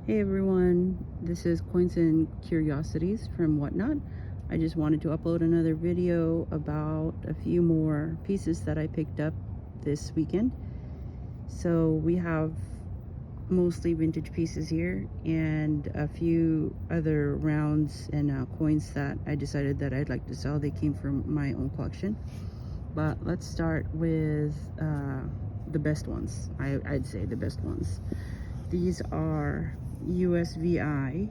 Hey everyone, this is Coins and Curiosities from Whatnot. I just wanted to upload another video about a few more pieces that I picked up this weekend. So we have mostly vintage pieces here and a few other rounds and coins that I decided that I'd like to sell. They came from my own collection. But let's start with the best ones. I'd say the best ones. These are USVI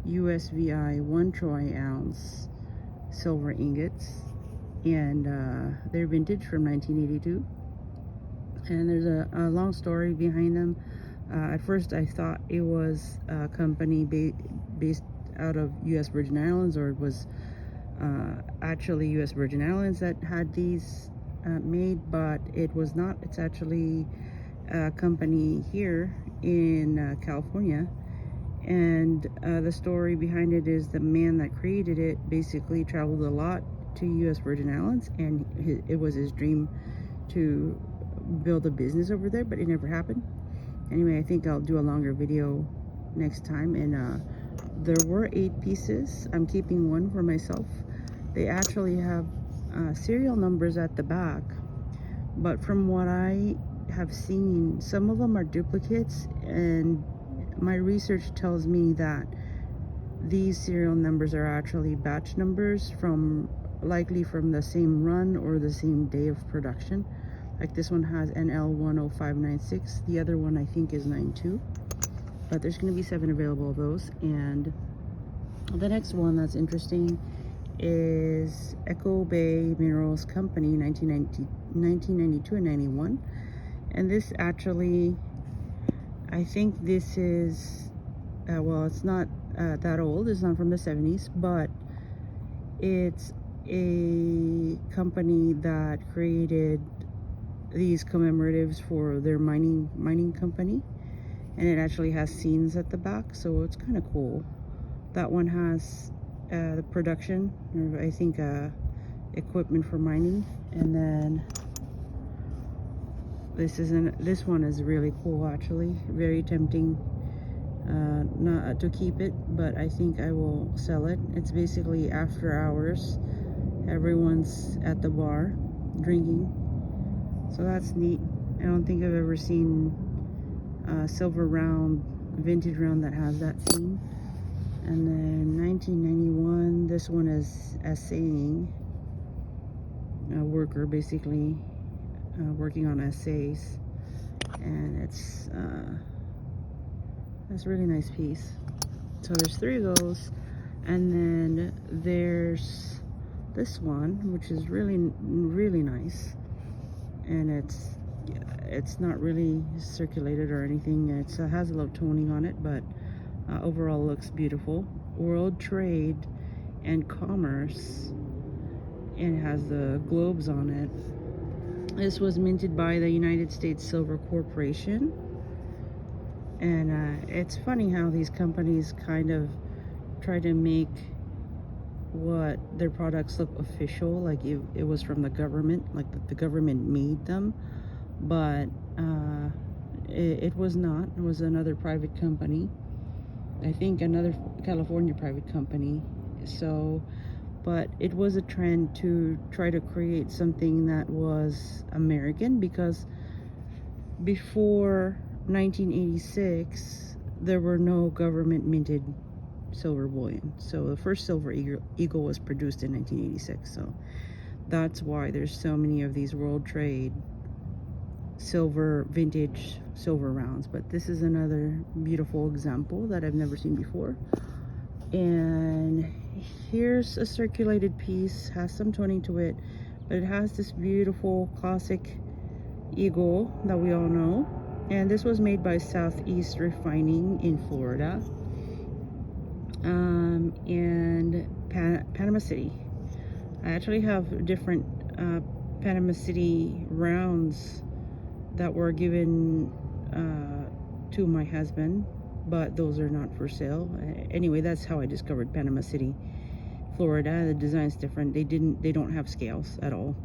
1 troy ounce silver ingots, and they're vintage from 1982. And there's a long story behind them. At first I thought it was a company based out of US Virgin Islands, or it was actually US Virgin Islands that had these made, but it was not. It's actually a company here in California. And the story behind it is the man that created it basically traveled a lot to US Virgin Islands, and it was his dream to build a business over there, but it never happened. Anyway, I think I'll do a longer video next time. And there were 8 pieces. I'm keeping one for myself. They actually have serial numbers at the back, but from what I have seen, some of them are duplicates, and my research tells me that these serial numbers are actually batch numbers likely from the same run or the same day of production. Like this one has NL10596, the other one I think is 92, but there's going to be 7 available of those. And the next one that's interesting is Echo Bay Minerals Company, 1992 and 91. And this actually, I think this is, well, it's not that old. It's not from the 70s, but it's a company that created these commemoratives for their mining company. And it actually has scenes at the back, so it's kind of cool. That one has the production, or I think equipment for mining. And then this one is really cool, actually. Very tempting not to keep it, but I think I will sell it. It's basically after hours. Everyone's at the bar drinking, so that's neat. I don't think I've ever seen a silver round, vintage round that has that scene. And then 1991, this one is assaying, a worker basically working on assays, and it's a really nice piece. So there's 3 of those, and then there's this one, which is really nice, and it's not really circulated or anything. It has a little toning on it, but overall looks beautiful. World Trade and Commerce, and it has the globes on it. This was minted by the United States Silver Corporation. And it's funny how these companies kind of try to make what their products look official, like it was from the government, like the government made them, but it was not. It was another private company, I think another California private company. So, but it was a trend to try to create something that was American, because before 1986 there were no government minted silver bullion. So the first silver eagle was produced in 1986. So that's why there's so many of these World Trade silver, vintage silver rounds. But this is another beautiful example that I've never seen before. And here's a circulated piece, has some toning to it, but it has this beautiful classic eagle that we all know. And this was made by Southeast Refining in Florida, and Panama City. I actually have different Panama City rounds that were given to my husband, but those are not for sale. Anyway, that's how I discovered Panama City, Florida. The design's different. They don't have scales at all,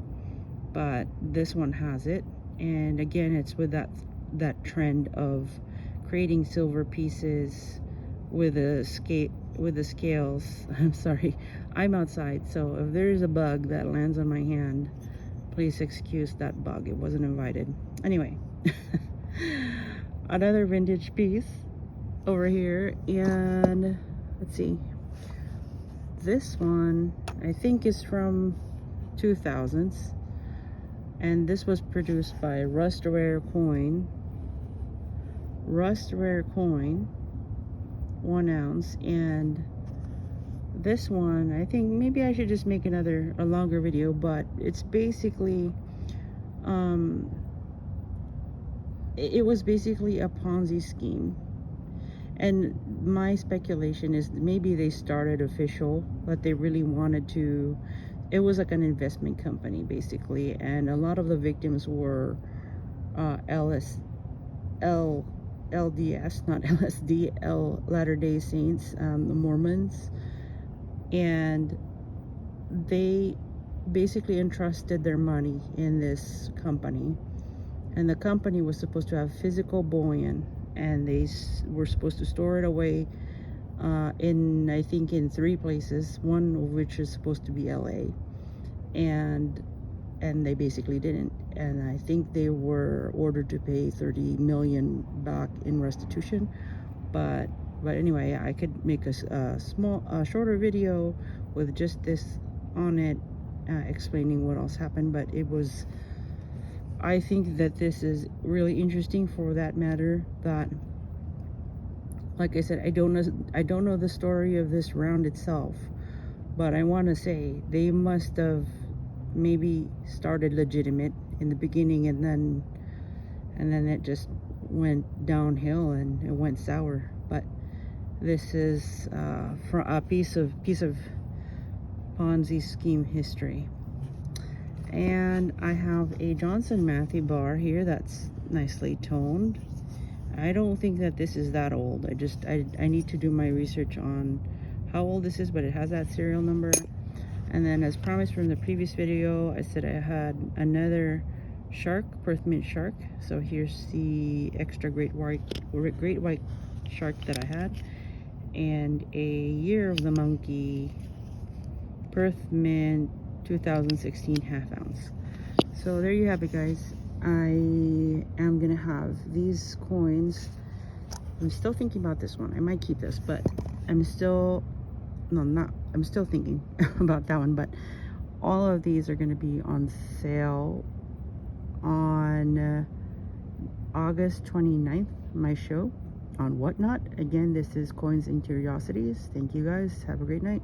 but this one has it. And again, it's with that trend of creating silver pieces with the scales. I'm sorry, I'm outside, so if there's a bug that lands on my hand, please excuse that bug. It wasn't invited. Anyway, another vintage piece over here, and let's see. This one I think is from 2000s, and this was produced by Rust Rare Coin, 1 ounce. And this one, I think maybe I should just make a longer video, but it's basically it was basically a Ponzi scheme. And my speculation is maybe they started official, but they really wanted to, it was like an investment company basically, and a lot of the victims were LDS, not LSD, Latter-day Saints, the Mormons. And they basically entrusted their money in this company, and the company was supposed to have physical bullion, and they were supposed to store it away in, I think, in 3 places, one of which is supposed to be LA, and they basically didn't. And I think they were ordered to pay 30 million back in restitution. But anyway, I could make a shorter video with just this on it, explaining what else happened. But it was, I think that this is really interesting for that matter. That, like I said, I don't know the story of this round itself, but I want to say they must have maybe started legitimate in the beginning, and then it just went downhill and it went sour. But this is for a piece of Ponzi scheme history. And I have a Johnson Matthey bar here that's nicely toned. I don't think that this is that old. I need to do my research on how old this is, but it has that serial number. And then, as promised from the previous video, I said I had another shark, Perth Mint shark. So here's the extra great white shark that I had, and a Year of the Monkey Perth Mint 2016 half ounce. So there you have it, guys. I am gonna have these coins. I'm still thinking about this one. I might keep this, but I'm still thinking about that one. But all of these are going to be on sale on August 29th, my show on Whatnot. Again, this is Coins and Curiosities. Thank you guys. Have a great night.